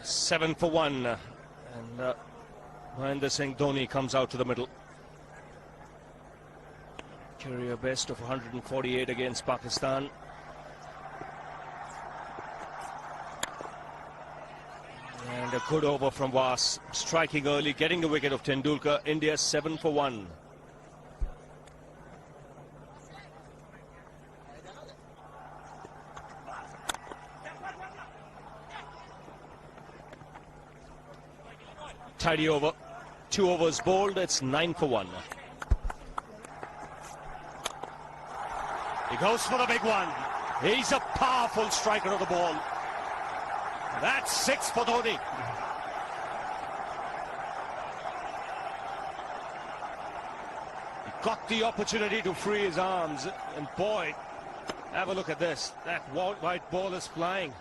7 for 1. And Mahendra Singh Dhoni comes out to the middle. Career best of 148 against Pakistan. And a good over from Was, striking early, getting the wicket of Tendulkar. India 7 for 1. Tidy over. 2 overs bowled. It's 9 for 1. He goes for the big one. He's a powerful striker of the ball. That's 6 for Dhoni. He got the opportunity to free his arms. And boy, have a look at this. That white ball is flying.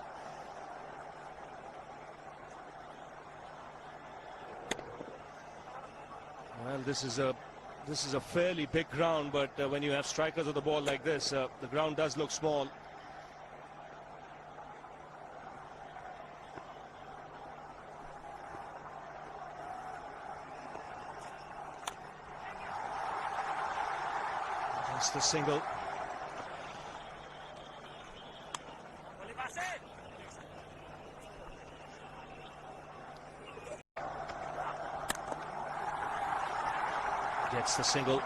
Well, this is a fairly big ground, but when you have strikers of the ball like this, the ground does look small. Just the single. Gets the single.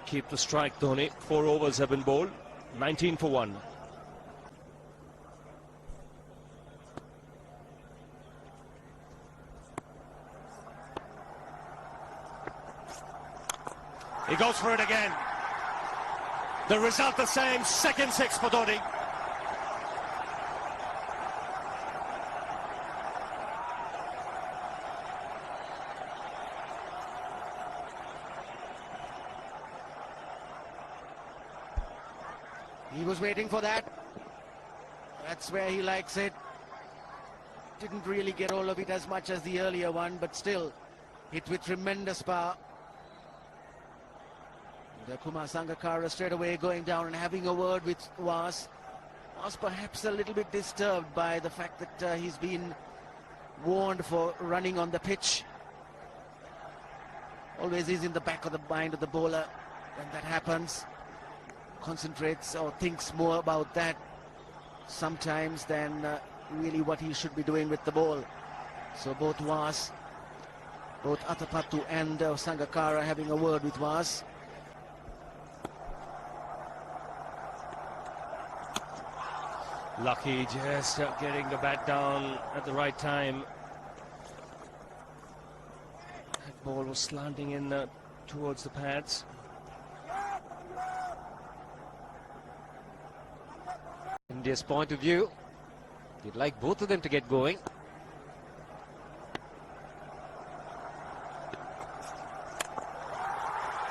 Keep the strike, Dhoni. 4 overs have been bowled. 19 for 1. He goes for it again. The result the same. Second 6 for Dhoni. He was waiting for that. That's where he likes it. Didn't really get all of it as much as the earlier one, but still hit with tremendous power. Kumar Sangakkara straight away going down and having a word with Was. Was perhaps a little bit disturbed by the fact that he's been warned for running on the pitch. Always is in the back of the mind of the bowler when that happens. Concentrates or thinks more about that sometimes than really what he should be doing with the ball. So both Was, both Athapattu and Sangakkara having a word with Was. Lucky just getting the bat down at the right time. That ball was slanting in towards the pads. India's point of view, they'd like both of them to get going.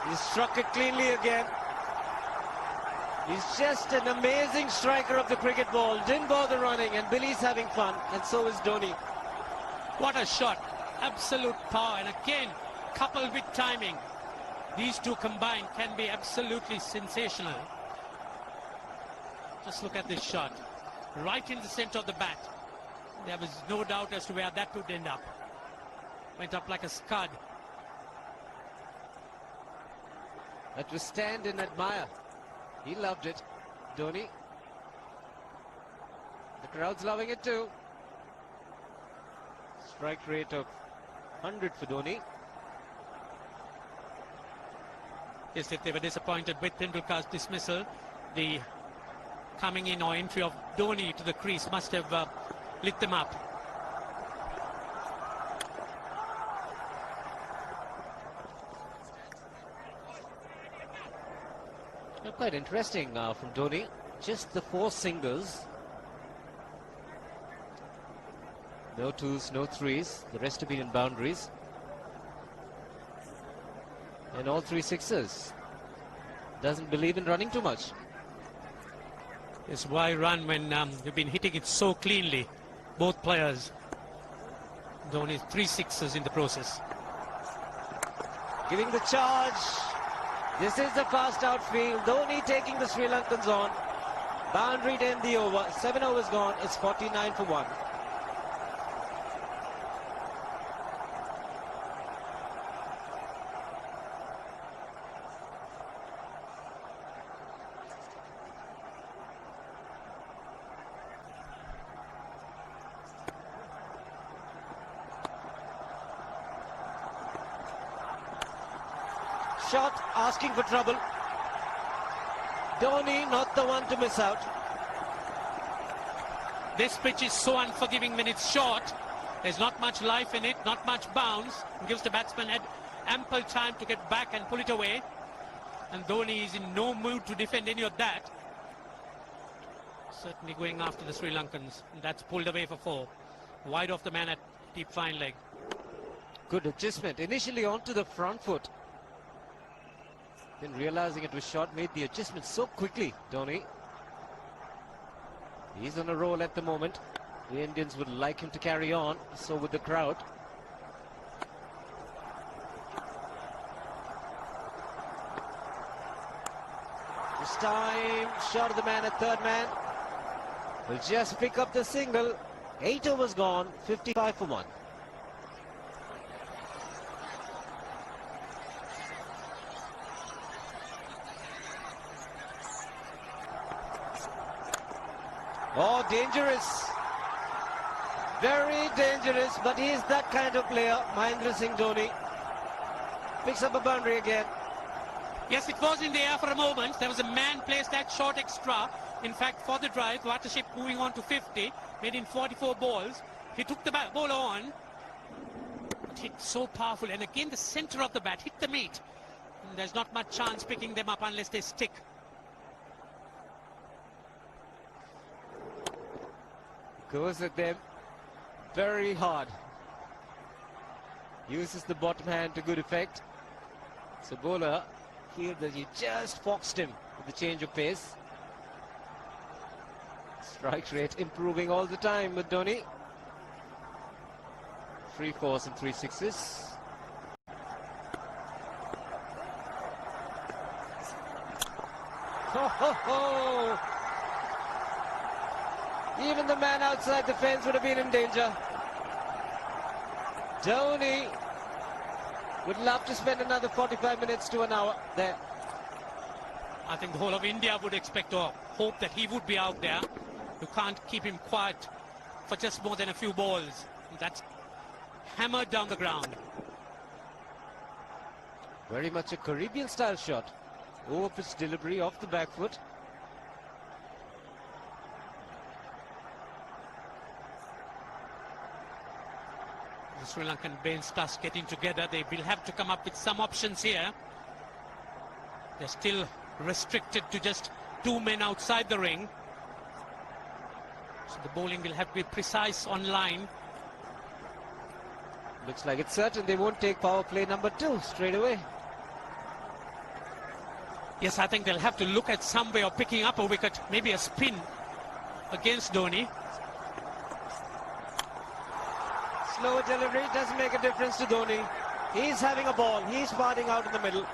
He struck it cleanly again. He's just an amazing striker of the cricket ball. Didn't bother running, and Billy's having fun, and so is Dhoni. What a shot. Absolute power, and again, coupled with timing. These two combined can be absolutely sensational. Just look at this shot. Right in the center of the bat. There was no doubt as to where that would end up. Went up like a scud. Let us stand and admire. He loved it, Dhoni. The crowd's loving it too. Strike rate of 100 for Dhoni. Yes, if they were disappointed with Tendulkar's dismissal, the coming in or entry of Dhoni to the crease must have lit them up. Quite interesting from Dhoni. Just the 4 singles. No 2s, no 3s. The rest have been in boundaries. And all 3 6s. Doesn't believe in running too much. Yes, why run when you've been hitting it so cleanly, both players. Dhoni 3 6s in the process. Giving the charge. This is the fast outfield. Dhoni taking the Sri Lankans on. Boundary to end the over. 7 overs gone. It's 49 for 1. Shot asking for trouble. Dhoni not the one to miss out. This pitch is so unforgiving when it's short. There's not much life in it, not much bounce. It gives the batsman ample time to get back and pull it away. And Dhoni is in no mood to defend any of that. Certainly going after the Sri Lankans. And that's pulled away for 4. Wide off the man at deep fine leg. Good adjustment. Initially onto the front foot. Then realizing it was short, made the adjustment so quickly, Dhoni. He's on a roll at the moment. The Indians would like him to carry on, so would the crowd. This time, shot of the man at third man. Will just pick up the single. 8 overs gone, 55 for 1. Oh, dangerous. Very dangerous, but he is that kind of player, Mahendra Singh Dhoni. Picks up a boundary again. Yes, it was in the air for a moment. There was a man placed that short extra. In fact, for the drive, Watership moving on to 50, made in 44 balls. He took the bowler on. It hit so powerful, and again the centre of the bat hit the meat. And there's not much chance picking them up unless they stick. Goes at them very hard. Uses the bottom hand to good effect. So bowler here that he just foxed him with the change of pace. Strike rate improving all the time with Dhoni. 3 4s and 3 6s. Ho ho ho! Even the man outside the fence would have been in danger. Dhoni would love to spend another 45 minutes to an hour there. I think the whole of India would expect or hope that he would be out there. You can't keep him quiet for just more than a few balls. That's hammered down the ground. Very much a Caribbean style shot. Over pitch delivery off the back foot. The Sri Lankan bench starts getting together. They will have to come up with some options here. They're still restricted to just 2 men outside the ring. So the bowling will have to be precise on line. Looks like it's certain they won't take power play number 2 straight away. Yes, I think they'll have to look at some way of picking up a wicket, maybe a spin against Dhoni. Slower delivery doesn't make a difference to Dhoni. He's having a ball. He's parting out in the middle.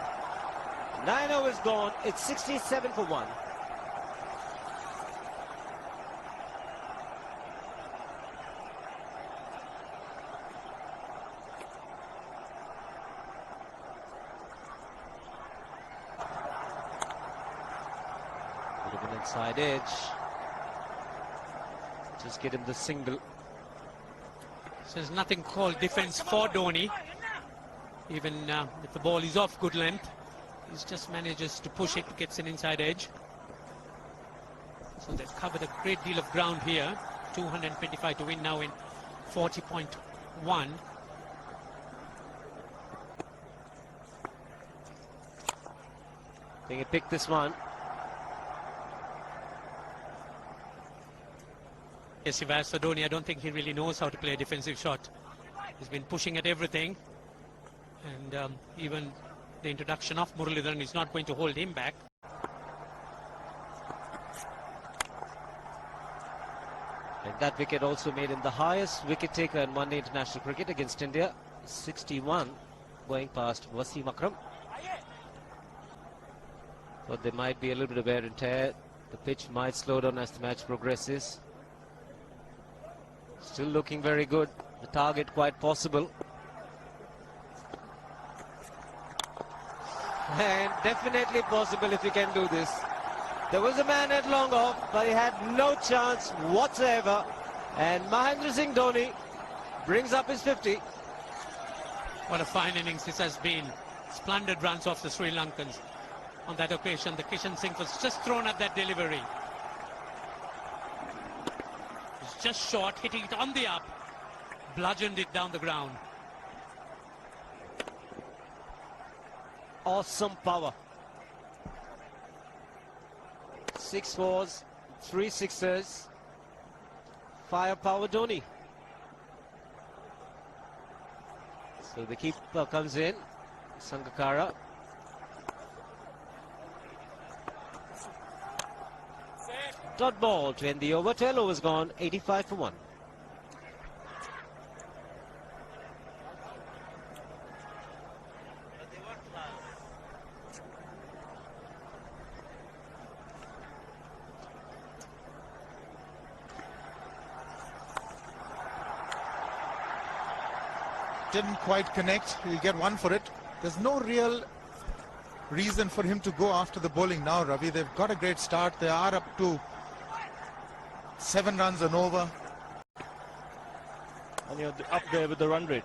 9 overs gone. It's 67 for 1. Bit of an inside edge. Just get him the single. So there's nothing called defense for Dhoni. Even if the ball is off good length, he just manages to push it, gets an inside edge. So they've covered a great deal of ground here. 225 to win now in 40.1. I think he picked this one. Yes, if as for Dhoni, I don't think he really knows how to play a defensive shot. He's been pushing at everything. And even the introduction of Muralidharan is not going to hold him back. And that wicket also made him the highest wicket taker in one-day international cricket against India. 61, going past Wasim Akram. But there might be a little bit of wear and tear The pitch might slow down as the match progresses. Still looking very good. The target quite possible. And definitely possible if he can do this. There was a man at long off, but he had no chance whatsoever. And Mahendra Singh Dhoni brings up his 50. What a fine innings this has been. Splendid runs off the Sri Lankans. On that occasion, the Kishan Singh was just thrown at that delivery. It's just short, hitting it on the up, bludgeoned it down the ground. Awesome power. 6 fours, 3 sixes. Firepower Dhoni. So the keeper comes in, Sangakkara. Dot ball to end the over. 12 overs gone, 85 for 1. Didn't quite connect. He'll get one for it. There's no real reason for him to go after the bowling now, Ravi. They've got a great start. They are up to 7 runs and over. And you're up there with the run rate.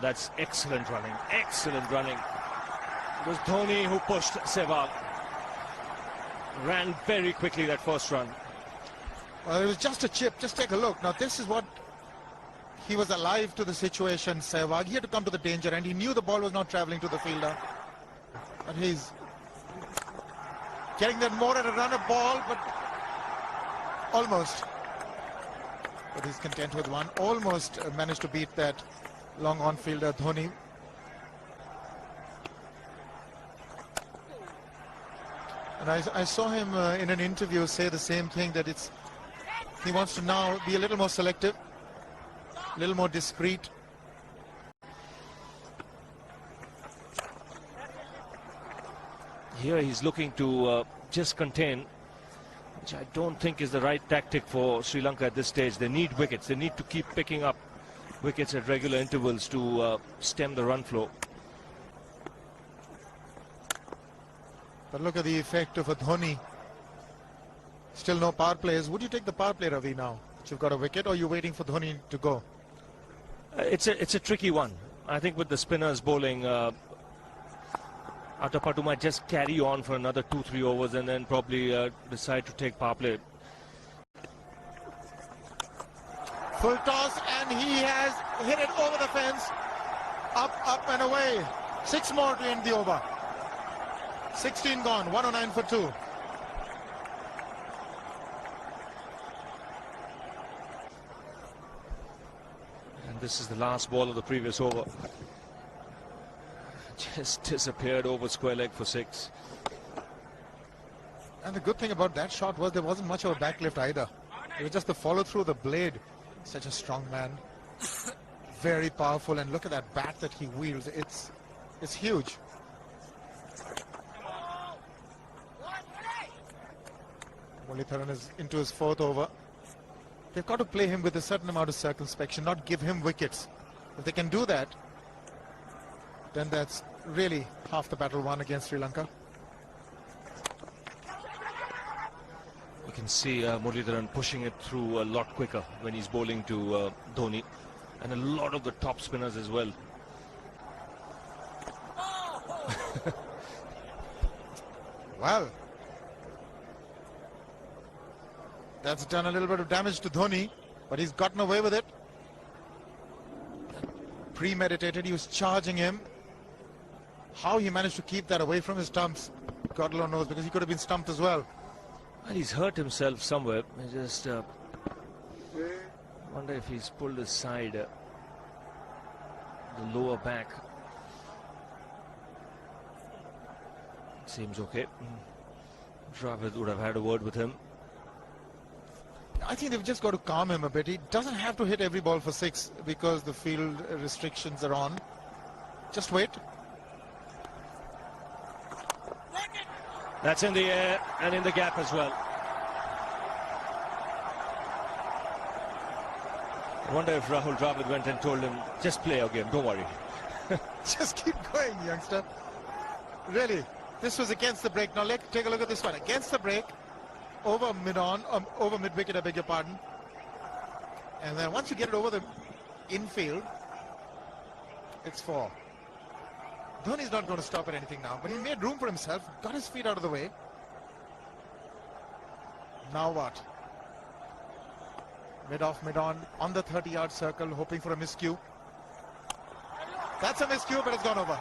That's excellent running. Excellent running. It was Dhoni who pushed Sehwag. Ran very quickly that first run. Well, it was just a chip. Just take a look. Now, this is what he was alive to the situation, Sehwag. He had to come to the danger, and he knew the ball was not travelling to the fielder. But he's getting that more at a run of ball, but almost. But he's content with one. Almost managed to beat that long on-fielder, Dhoni. And I saw him in an interview say the same thing, that he wants to now be a little more selective, a little more discreet. Here he's looking to just contain, which I don't think is the right tactic for Sri Lanka at this stage. They need wickets. They need to keep picking up wickets at regular intervals to stem the run flow. But look at the effect of a Dhoni. Still no power plays. Would you take the power play, Ravi, now that you've got a wicket, or are you waiting for Dhoni to go? It's a tricky one. I think with the spinners bowling, Atapattu might just carry on for another 2-3 overs and then probably decide to take power play. Full toss, and he has hit it over the fence. Up and away. 6 more to end the over. 16 gone, 109 for 2. And this is the last ball of the previous over. Just disappeared over square leg for 6. And the good thing about that shot was there wasn't much of a back lift either. It was just the follow through the blade. Such a strong man. Very powerful, and look at that bat that he wields. It's huge. Mullitharan is into his 4th over. They've got to play him with a certain amount of circumspection, not give him wickets. If they can do that, then that's really half the battle won against Sri Lanka. You can see Mullitharan pushing it through a lot quicker when he's bowling to Dhoni, and a lot of the top spinners as well. Well, that's done a little bit of damage to Dhoni, but he's gotten away with it. Premeditated, he was charging him. How he managed to keep that away from his stumps, God alone knows, because he could have been stumped as well. And he's hurt himself somewhere. I just wonder if he's pulled his side, the lower back. Seems okay. Dravid would have had a word with him. I think they've just got to calm him a bit. He doesn't have to hit every ball for 6 because the field restrictions are on. Just wait. That's in the air and in the gap as well. I wonder if Rahul Dravid went and told him, just play your game, don't worry. Just keep going, youngster. Really, this was against the break. Now let's take a look at this one. Against the break, over mid-on, over mid-wicket, I beg your pardon. And then once you get it over the infield, it's 4. Dhoni's not going to stop at anything now, but he made room for himself, got his feet out of the way. Now what? Mid-off, mid-on, on the 30-yard circle, hoping for a miscue. That's a miscue, but it's gone over.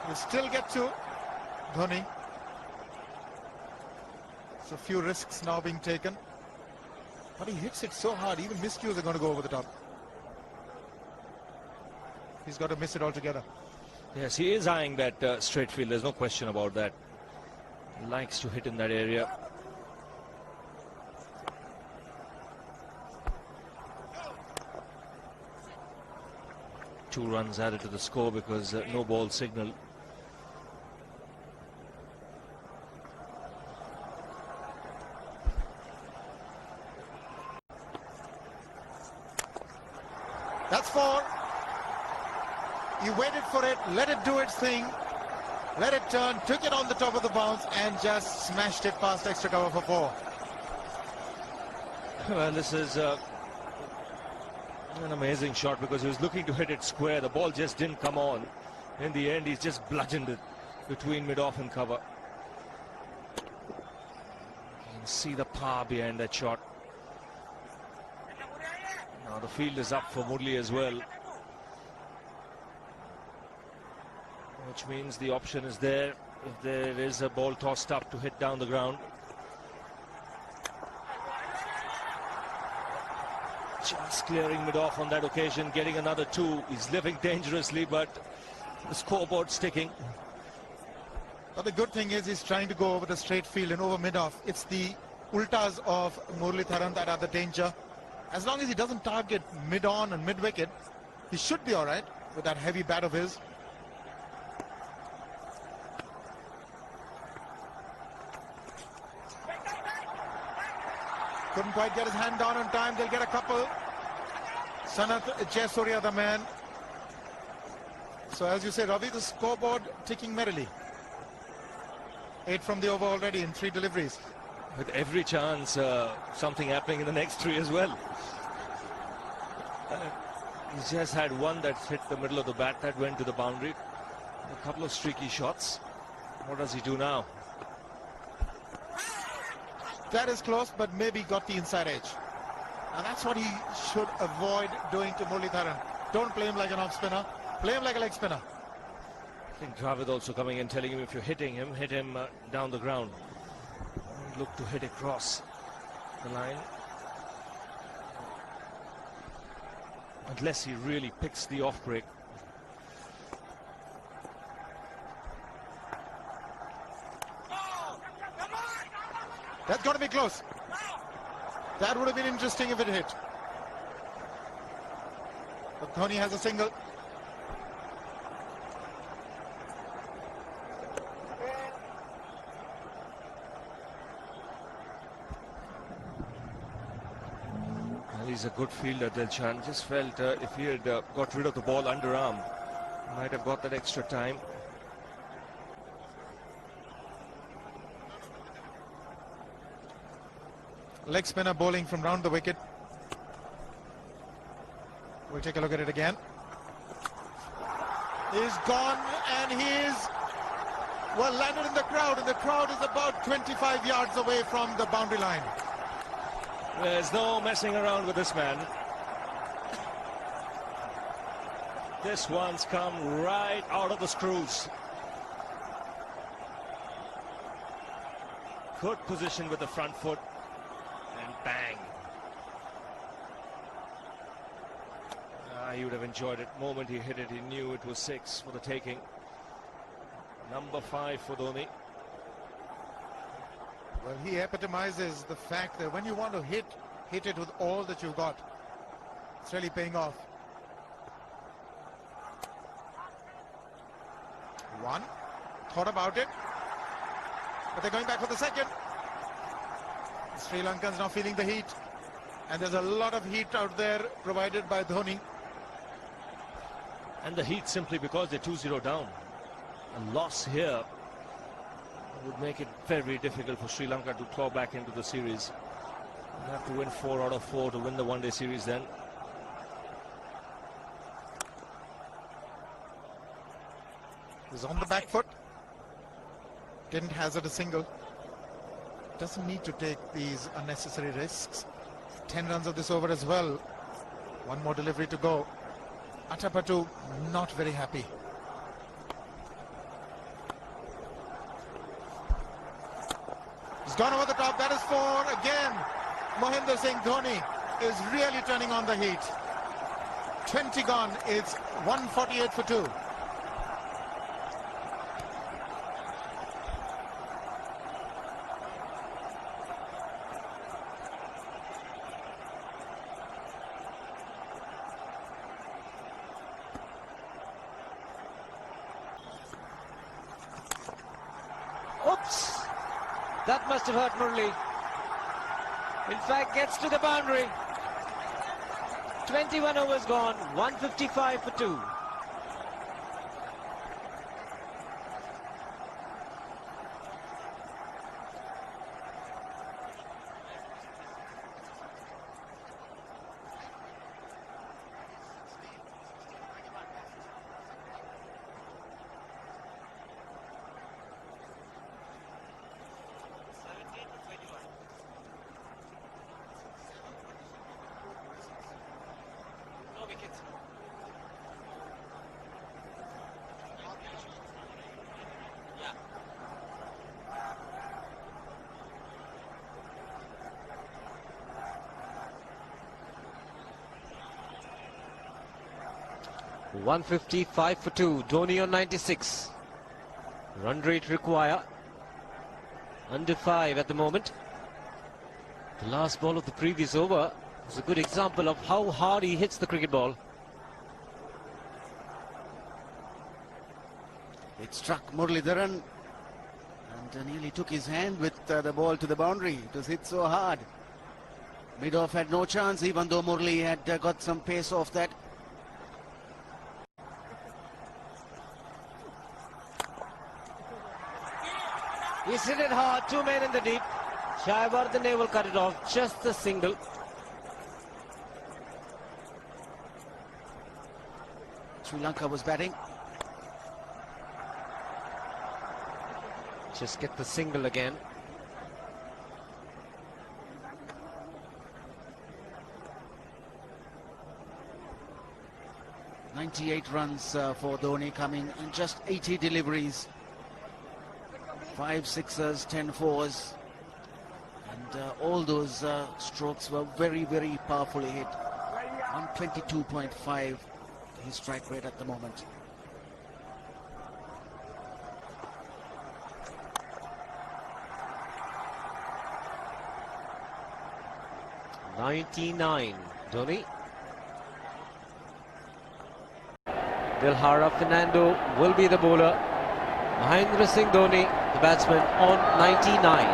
We'll still get to Dhoni. So a few risks now being taken. But he hits it so hard, even miscues are going to go over the top. He's got to miss it altogether. Yes, he is eyeing that straight field. There's no question about that. He likes to hit in that area. Two runs added to the score because no ball signal. That's 4. He waited for it, let it do its thing, let it turn, took it on the top of the bounce and just smashed it past extra cover for 4. Well, this is an amazing shot because he was looking to hit it square. The ball just didn't come on. In the end, he's just bludgeoned it between mid-off and cover. You can see the power behind that shot. Now the field is up for Murli as well, which means the option is there if there is a ball tossed up to hit down the ground. Just clearing mid-off on that occasion, getting another 2. He's living dangerously, but the scoreboard sticking. But the good thing is he's trying to go over the straight field and over mid-off. It's the ultas of Muralitharan that are the danger. As long as he doesn't target mid-on and mid-wicket, he should be all right with that heavy bat of his. Couldn't quite get his hand down on time. They'll get a couple. Sanath Jayasuriya, the man. So as you say, Ravi, the scoreboard ticking merrily. 8 from the over already in 3 deliveries. With every chance, something happening in the next 3 as well. He's just had one that hit the middle of the bat that went to the boundary. A couple of streaky shots. What does he do now? That is close, but maybe got the inside edge. And that's what he should avoid doing to Muralitharan. Don't play him like an off spinner. Play him like a leg spinner. I think Dravid also coming in telling him if you're hitting him, hit him down the ground. Look to hit across the line. Unless he really picks the off break. That's got to be close. That would have been interesting if it hit. But Dhoni has a single. Well, he's a good fielder, Dilshan. Just felt if he had got rid of the ball underarm, he might have got that extra time. Leg spinner bowling from round the wicket. We'll take a look at it again. He's gone and he's well landed in the crowd, and the crowd is about 25 yards away from the boundary line. There's no messing around with this man. This one's come right out of the screws. Good position with the front foot. And bang. He would have enjoyed it. The moment he hit it, he knew it was 6 for the taking. Number 5 for Dhoni. Well, he epitomizes the fact that when you want to hit it with all that you've got. It's really paying off. 1. Thought about it. But they're going back for the second. Sri Lankans now feeling the heat. And there's a lot of heat out there provided by Dhoni. And the heat simply because they're 2-0 down. A loss here would make it very difficult for Sri Lanka to claw back into the series. They have to win 4 out of 4 to win the one-day series then. He's on the back foot. Didn't hazard a single. Doesn't need to take these unnecessary risks. 10 runs of this over as well. One more delivery to go. Atapattu not very happy. He's gone over the top. That is 4 again. Mahendra Singh Dhoni is really turning on the heat. 20 gone. It's 148 for 2. Oops! That must have hurt Murli. In fact, gets to the boundary. 21 overs gone, 155 for 2. Yeah. 155 for 2. Dhoni on 96. Run rate require under 5 at the moment. The last ball of the previous over is a good example of how hard he hits the cricket ball. It struck Muralidharan and nearly took his hand with the ball to the boundary. It was hit so hard. Mid-off had no chance, even though Murli had got some pace off that. He's hit it hard, 2 men in the deep. Jayawardene will cut it off, just a single. Sri Lanka was batting. Just get the single again. .98 runs for Dhoni, coming in just 80 deliveries. 5 sixers, 10 fours. And all those strokes were very, very powerfully hit. 122.5 his strike rate at the moment. .99, Dhoni. Dilhara Fernando will be the bowler. Mahendra Singh Dhoni, the batsman, on 99.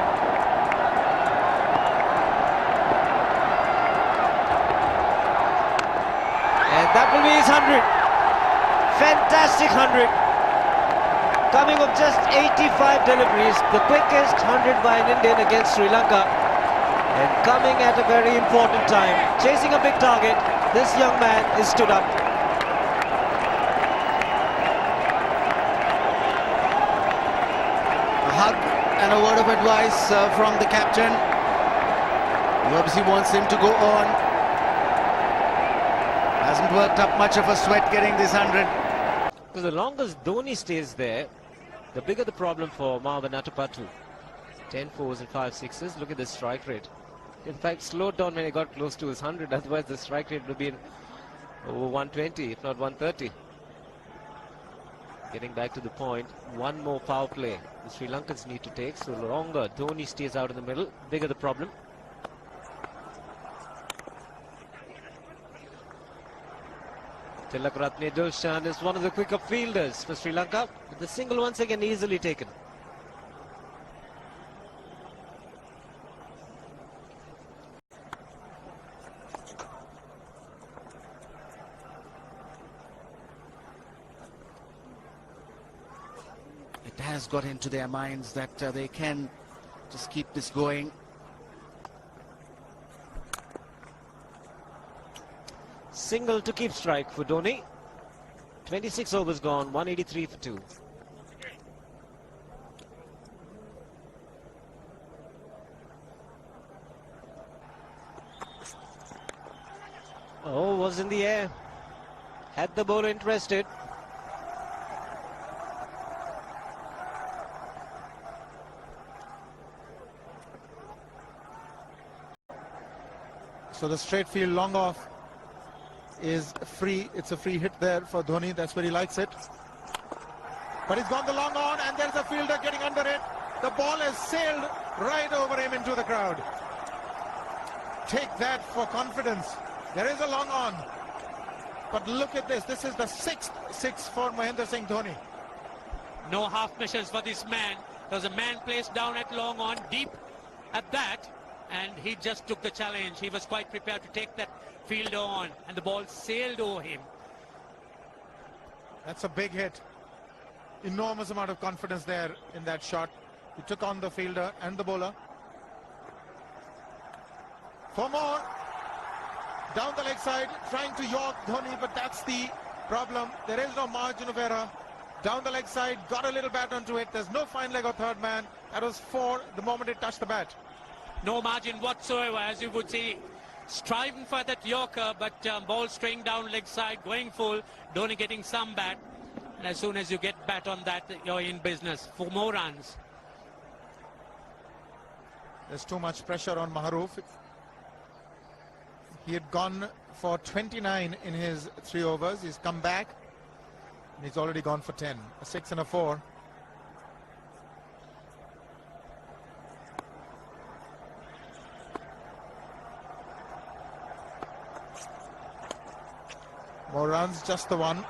And that will be his 100. Fantastic 100. Coming of just 85 deliveries, the quickest 100 by an Indian against Sri Lanka. And coming at a very important time, chasing a big target, this young man is stood up. A hug and a word of advice from the captain. He obviously wants him to go on. Hasn't worked up much of a sweat getting this 100. Because the longer Dhoni stays there, the bigger the problem for Marwan Atapattu. 10 fours and 5 sixes. Look at the strike rate. In fact, slowed down when he got close to his 100. Otherwise, the strike rate would have been over 120, if not 130. Getting back to the point, one more power play the Sri Lankans need to take. So longer Dhoni stays out in the middle, bigger the problem. Tilakratne Dilshan is one of the quicker fielders for Sri Lanka. But the single once again easily taken. it has got into their minds that they can just keep this going. Single to keep strike for Dhoni. 26 overs gone, 183 for 2. Oh, was in the air. Had the bowler interested. So the straight field long off is free. It's a free hit there for Dhoni. That's where he likes it. But he's gone the long on, and there's a fielder getting under it. The ball has sailed right over him into the crowd. Take that for confidence. There is a long on. But look at this. This is the 6th six for Mahendra Singh Dhoni. No half measures for this man. There was a man placed down at long on, deep at that, and he just took the challenge. He was quite prepared to take that fielder on, and the ball sailed over him. That's a big hit. Enormous amount of confidence there in that shot. He took on the fielder and the bowler. 4 more. Down the leg side, trying to york Dhoni, but that's the problem. There is no margin of error. Down the leg side, got a little bat onto it. There's no fine leg or third man. That was 4 the moment it touched the bat. No margin whatsoever, as you would see. Striving for that yorker, but ball straying down leg side, going full. Dhoni getting some bat. And as soon as you get bat on that, you're in business. 4 more runs. There's too much pressure on Maharoof. He had gone for 29 in his 3 overs. He's come back, and he's already gone for 10. A 6 and a 4. More runs, just the 1.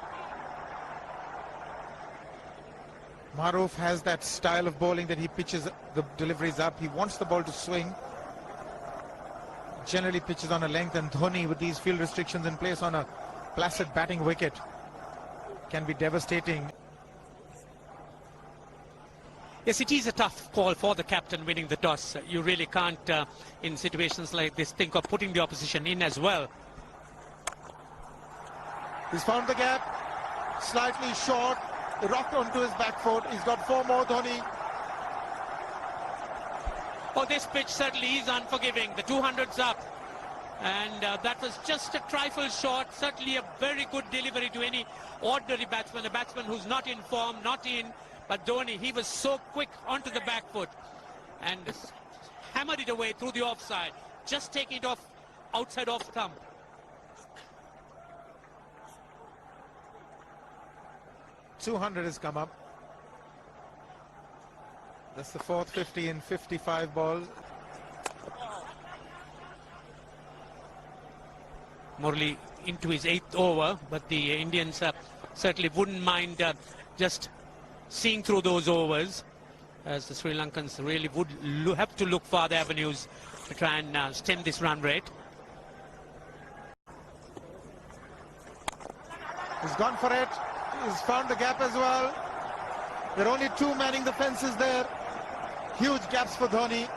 Maharoof has that style of bowling that he pitches the deliveries up. He wants the ball to swing. Generally pitches on a length, and Dhoni, with these field restrictions in place on a placid batting wicket, can be devastating. Yes, it is a tough call for the captain winning the toss. You really can't, in situations like this, think of putting the opposition in as well. He's found the gap, slightly short, rocked onto his back foot. He's got 4 more, Dhoni. Oh, this pitch certainly is unforgiving. The 200's up. And that was just a trifle short. Certainly a very good delivery to any ordinary batsman. A batsman who's not in form, not in. But Dhoni, he was so quick onto the back foot. And hammered it away through the offside. Just taking it off, outside off stump. .200 has come up. That's the 4th 50 in 55 balls. Murali into his 8th over, but the Indians certainly wouldn't mind just seeing through those overs, as the Sri Lankans really would have to look for other avenues to try and stem this run rate. He's gone for it. He's found the gap as well. There are only 2 manning the fences there. Huge gaps for Dhoni.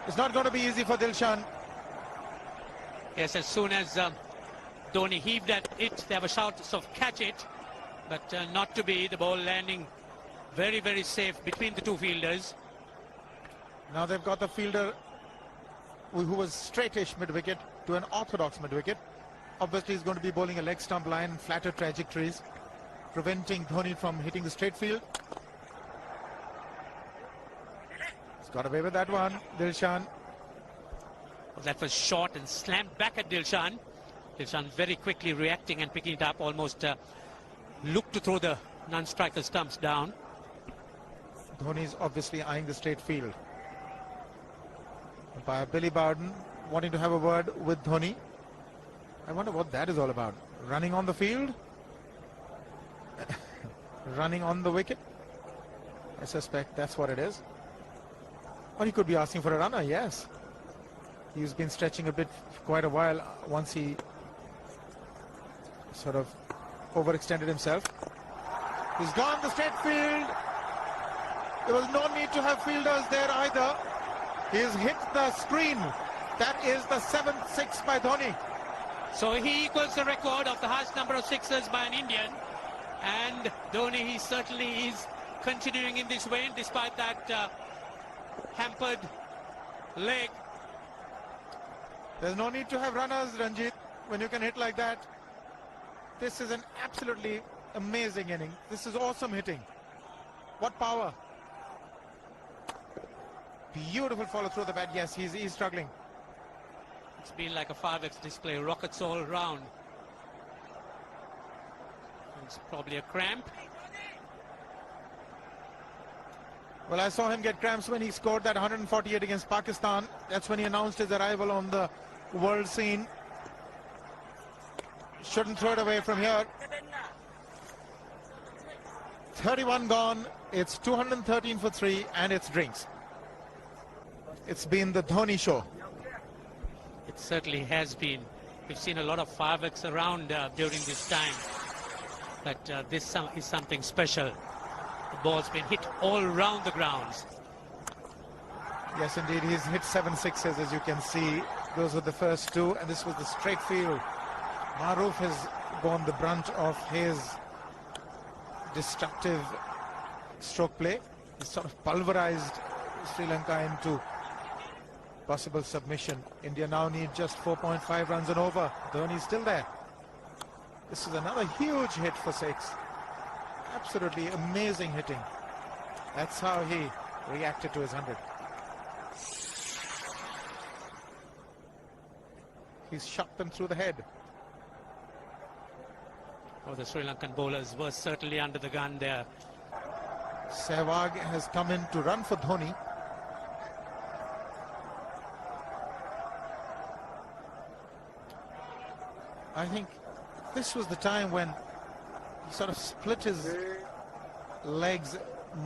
It's not going to be easy for Dilshan. Yes, as soon as Dhoni heaved at it, they have a shout of catch it, but not to be. The ball landing very, very safe between the 2 fielders. Now they've got the fielder who was straightish mid-wicket to an orthodox mid-wicket. Obviously, he's going to be bowling a leg stump line, flatter trajectories, preventing Dhoni from hitting the straight field. He's got away with that one, Dilshan. That was short and slammed back at Dilshan. Dilshan very quickly reacting and picking it up, almost looked to throw the non-striker stumps down. Dhoni's obviously eyeing the straight field. By Billy Bowden wanting to have a word with Dhoni. I wonder what that is all about. Running on the field? Running on the wicket? I suspect that's what it is. Or he could be asking for a runner, yes. He's been stretching a bit for quite a while once he sort of overextended himself. He's gone the straight field. There was no need to have fielders there either. He's hit the screen. That is the 7th six by Dhoni. So he equals the record of the highest number of sixes by an Indian. And Dhoni, he certainly is continuing in this vein despite that hampered leg. There's no need to have runners, Ranjit, when you can hit like that. This is an absolutely amazing inning. This is awesome hitting. What power. Beautiful follow through the bat. Yes, he's struggling. It's been like a 5x display, rockets all round. It's probably a cramp. Well, I saw him get cramps when he scored that 148 against Pakistan. That's when he announced his arrival on the world scene. Shouldn't throw it away from here. 31 gone. It's 213 for 3 and it's drinks. It's been the Dhoni show. It certainly has been. We've seen a lot of 5x around during this time. But this is something special. The ball's been hit all round the grounds. Yes, indeed. He's hit 7 sixes, as you can see. Those were the first 2, and this was the straight field. Maroof has borne the brunt of his destructive stroke play. He's sort of pulverized Sri Lanka into possible submission. India now need just 4.5 runs and over. Dhoni's still there. This is another huge hit for 6. Absolutely amazing hitting. That's how he reacted to his 100. He's shot them through the head. Oh, the Sri Lankan bowlers were certainly under the gun there. Sehwag has come in to run for Dhoni. I think this was the time when he sort of split his legs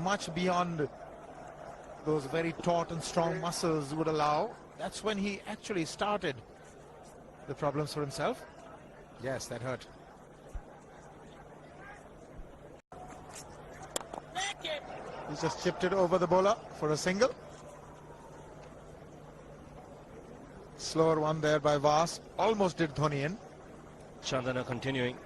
much beyond those very taut and strong muscles would allow. That's when he actually started the problems for himself. Yes, that hurt. He's just chipped it over the bowler for a single. Slower one there by Vas. Almost did Dhoni in. Chandana continuing.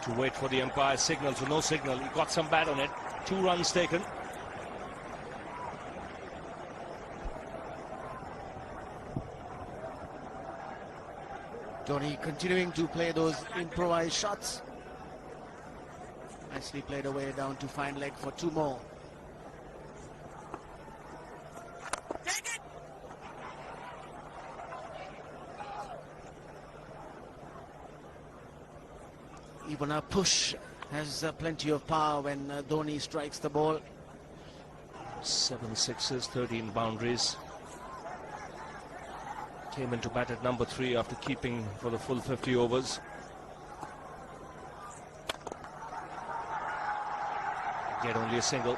To wait for the umpire's signal, so no signal. He got some bat on it. 2 runs taken. Dhoni continuing to play those improvised shots. Nicely played away down to fine leg for 2 more. Even a push has plenty of power when Dhoni strikes the ball. 7 sixes, 13 boundaries. Came into bat at number 3 after keeping for the full 50 overs. Get only a single.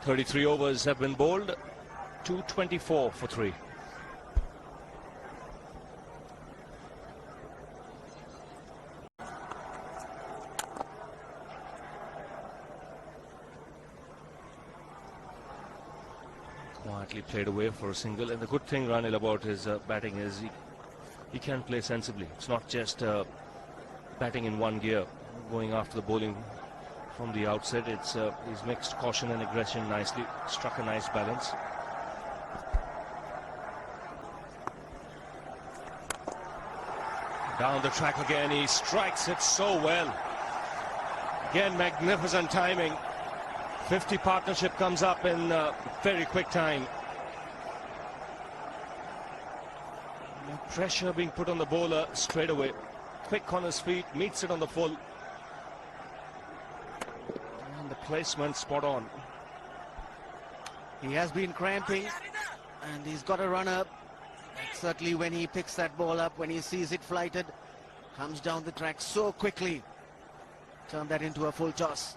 33 overs have been bowled. 224 for 3. Quietly played away for a single, and the good thing, Ranil, about his batting is he can play sensibly. It's not just batting in one gear, going after the bowling from the outset. It's he's mixed caution and aggression nicely, struck a nice balance. Down the track again, he strikes it so well. Again, magnificent timing. 50 partnership comes up in very quick time. No pressure being put on the bowler straight away. Quick on his feet, meets it on the full. And the placement spot on. He has been cramping and he's got a run up. And certainly when he picks that ball up, when he sees it flighted, comes down the track so quickly. Turn that into a full toss.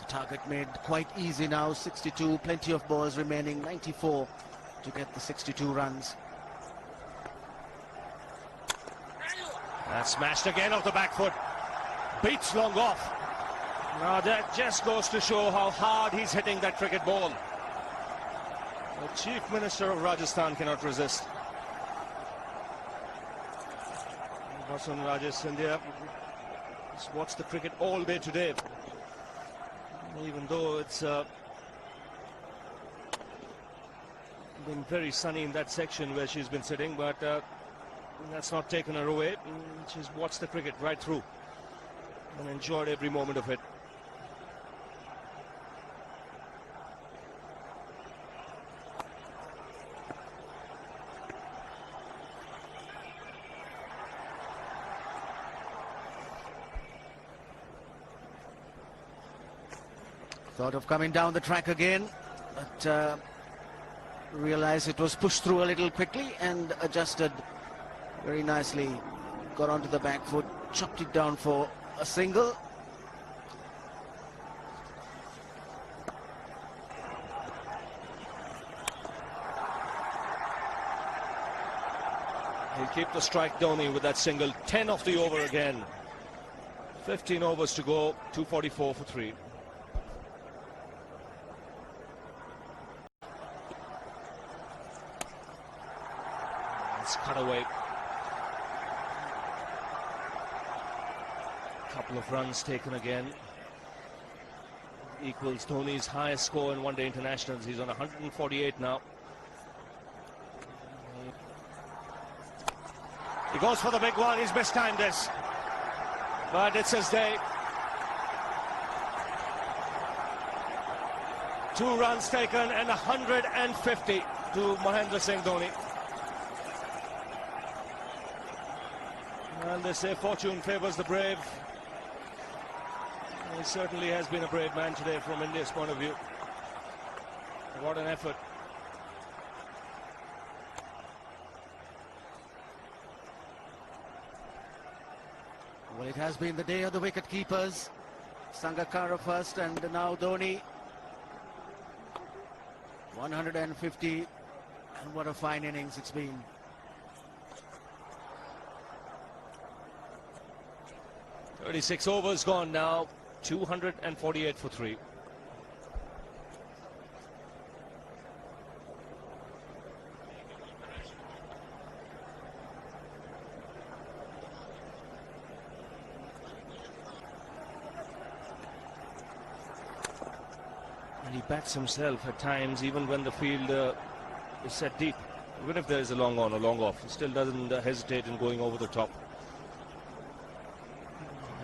Target made quite easy now, 62, plenty of balls remaining, 94 to get the 62 runs. That's smashed again off the back foot. Beats long off. Now that just goes to show how hard he's hitting that cricket ball. The Chief Minister of Rajasthan cannot resist. Vasan Rajesh Scindia has watched the cricket all day today. Even though it's been very sunny in that section where she's been sitting, but that's not taken her away. She's watched the cricket right through and enjoyed every moment of it. Thought of coming down the track again, but realized it was pushed through a little quickly and adjusted very nicely. Got onto the back foot, chopped it down for a single. He'll keep the strike, Dhoni, with that single. 10 off the over again. 15 overs to go, 244 for 3. It's cut away. Couple of runs taken again. Equals Dhoni's highest score in one-day internationals. He's on 148 now. He goes for the big one. He's mistimed this, but it's his day. 2 runs taken and 150 to Mahendra Singh Dhoni. And they say fortune favours the brave. He certainly has been a brave man today from India's point of view. What an effort. Well, it has been the day of the wicket keepers. Sangakkara first and now Dhoni. 150, and what a fine innings it's been. Thirty-six overs gone now, 248 for 3. And he bats himself at times, even when the field is set deep. Even if there is a long on or long off, he still doesn't hesitate in going over the top.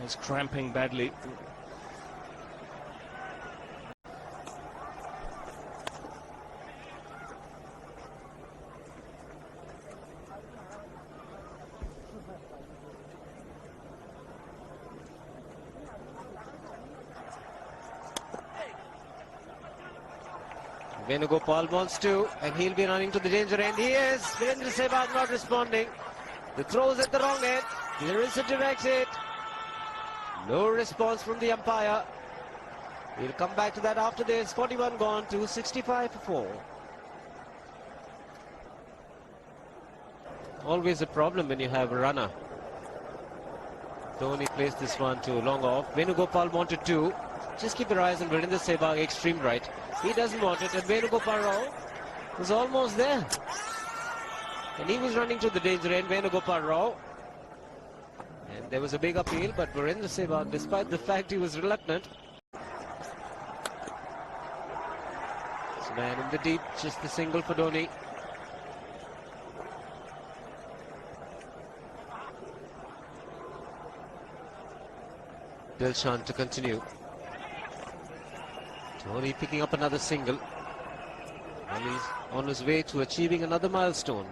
He's cramping badly. Venugopal wants to, and he'll be running to the danger end. He is. Virendra Sehwag not responding. The throw's at the wrong end. There is a direct hit. No response from the umpire. We'll come back to that after this. 41 gone to 65 for 4. Always a problem when you have a runner. Dhoni placed this one to long off. Venugopal wanted to. Just keep your eyes on Virendra Sehwag, extreme right. He doesn't want it, and Venugopal Rao was almost there. And he was running to the danger end, Venugopal Rao. And there was a big appeal, but Virendra Sehwag, despite the fact he was reluctant. It's a man in the deep, just the single for Dhoni. Dilshan to continue. Dhoni picking up another single. And he's on his way to achieving another milestone.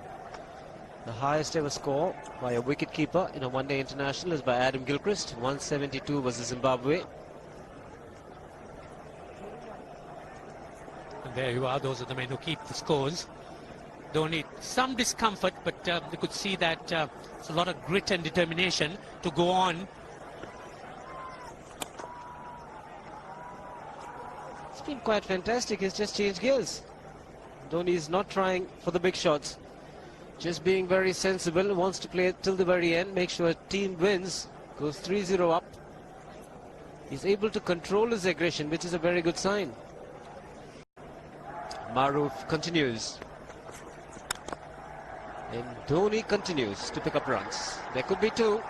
The highest ever score by a wicketkeeper in a one-day international is by Adam Gilchrist. 172 versus Zimbabwe. And there you are, those are the men who keep the scores. Dhoni, some discomfort, but you could see that it's a lot of grit and determination to go on. been quite fantastic. He's just changed gears. Dhoni is not trying for the big shots. Just being very sensible. Wants to play it till the very end. Make sure team wins. Goes 3-0 up. He's able to control his aggression, which is a very good sign. Maruf continues. And Dhoni continues to pick up runs. There could be two.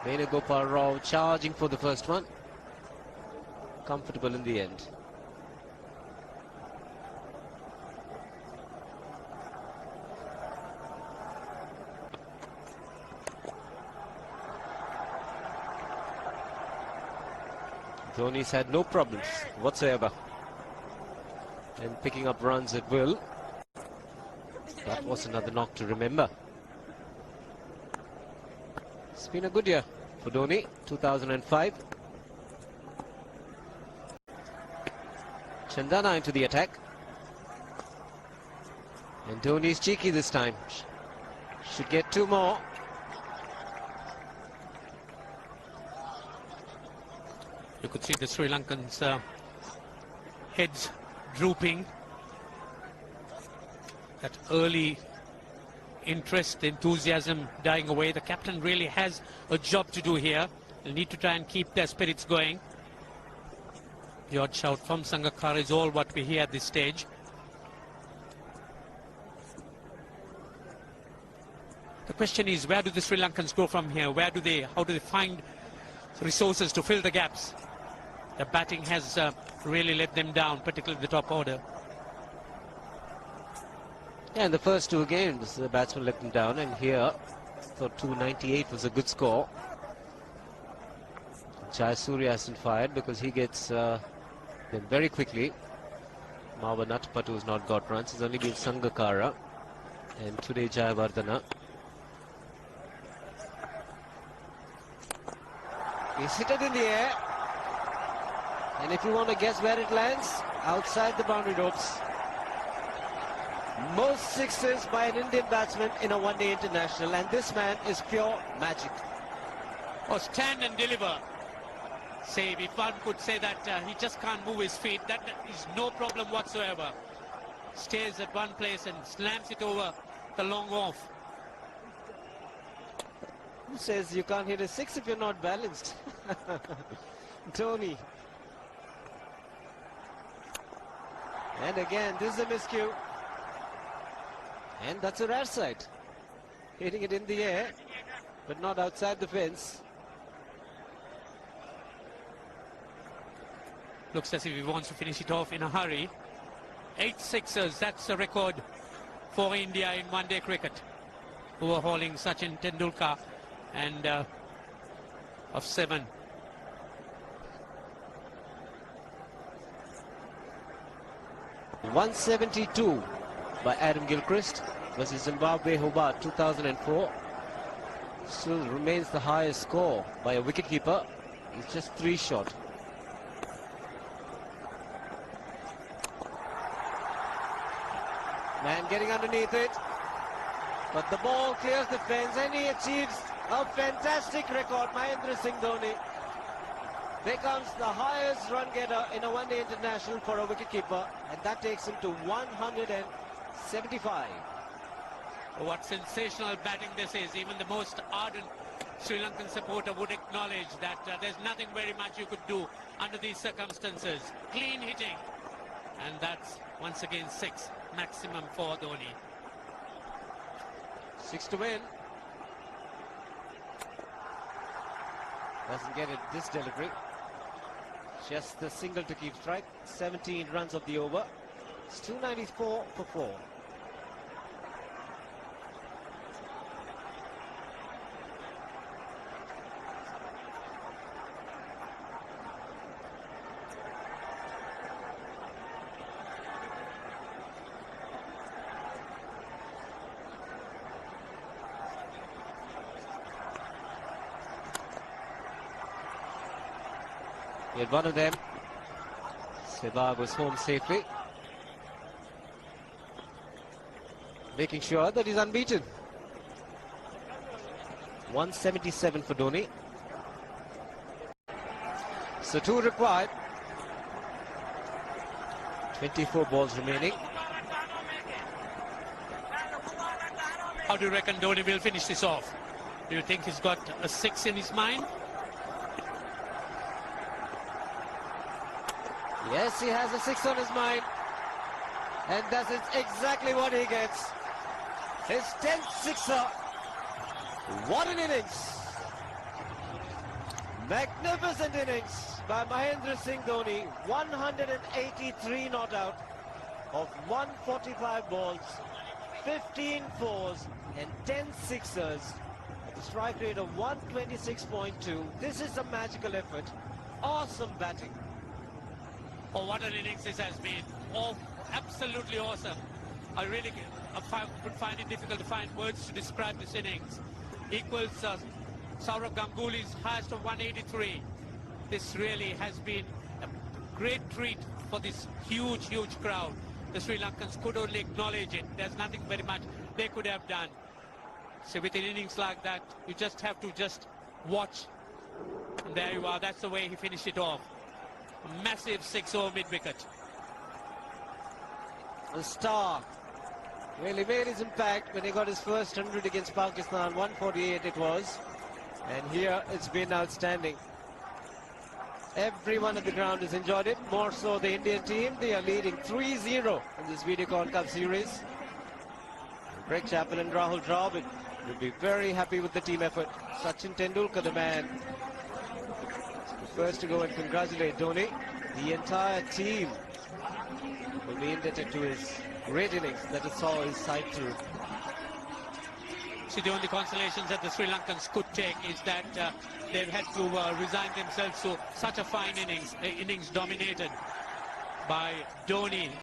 Venugopal Rao charging for the first one. Comfortable in the end. Dhoni's had no problems whatsoever in picking up runs at will. That was another knock to remember. It's been a good year for Dhoni, 2005. Chandana into the attack. And Dhoni's cheeky this time. Should get two more. You could see the Sri Lankans' heads drooping. That early interest, enthusiasm dying away. The captain really has a job to do here. They'll need to try and keep their spirits going. The odd shout from Sangakkara is all what we hear at this stage. The question is, where do the Sri Lankans go from here? How do they find resources to fill the gaps? The batting has really let them down, particularly the top order. Yeah, in the first two games, the batsman let them down, and here, thought 298 was a good score. Jayasuriya hasn't fired because he gets them very quickly. Mawa Natapatu has not got runs. It's only been Sangakkara and today Jayawardena. He's hit it in the air. And if you want to guess where it lands, outside the boundary ropes. Most sixes by an Indian batsman in a one-day international, and this man is pure magic. Oh, stand and deliver. Save, if one could say that he just can't move his feet, that is no problem whatsoever. Stays at one place and slams it over the long off. Who says you can't hit a six if you're not balanced? Dhoni. And again, this is a miscue. And that's a rare sight. Hitting it in the air, but not outside the fence. Looks as if he wants to finish it off in a hurry. 8 sixers, that's a record for India in one-day cricket. Overhauling Sachin Tendulkar and of 7. .172 by Adam Gilchrist versus Zimbabwe Hobart 2004. Still remains the highest score by a wicketkeeper. He's just 3 short. Man getting underneath it, but the ball clears the fence and he achieves a fantastic record. Mahendra Singh Dhoni becomes the highest run getter in a one-day international for a wicketkeeper, and that takes him to 175. What sensational batting this is. Even the most ardent Sri Lankan supporter would acknowledge that there's nothing very much you could do under these circumstances. Clean hitting, and that's once again 6 maximum for Dhoni. 6 to win. Doesn't get it this delivery. Just the single to keep strike. 17 runs of the over. It's 294 for 4. He had one of them. Sehwag was home safely, making sure that he's unbeaten. 177 for Dhoni. So 2 required. 24 balls remaining. How do you reckon Dhoni will finish this off? Do you think he's got a 6 in his mind? Yes, he has a 6 on his mind. And that is exactly what he gets. His 10th sixer. What an innings. Magnificent innings by Mahendra Singh Dhoni. 183 not out of 145 balls, 15 fours and 10 sixers. At a strike rate of 126.2. This is a magical effort. Awesome batting. Oh, what an innings this has been. Oh, absolutely awesome. I really would find it difficult to find words to describe this innings. Equals Sourav Ganguly's highest of 183. This really has been a great treat for this huge, huge crowd. The Sri Lankans could only acknowledge it. There's nothing very much they could have done. So with an innings like that, you just have to just watch. And there you are. That's the way he finished it off. A massive 6-over mid-wicket. The star really made his impact when he got his first 100 against Pakistan. 148 it was. And here it's been outstanding. Everyone at the ground has enjoyed it. More so the Indian team. They are leading 3-0 in this Videocon Cup series. Greg Chappell and Rahul Dravid will be very happy with the team effort. Sachin Tendulkar, the man, first to go and congratulate Dhoni. The entire team will be indebted to his great innings that he saw his side through. See, the only consolations that the Sri Lankans could take is that they've had to resign themselves to such a fine innings dominated by Dhoni.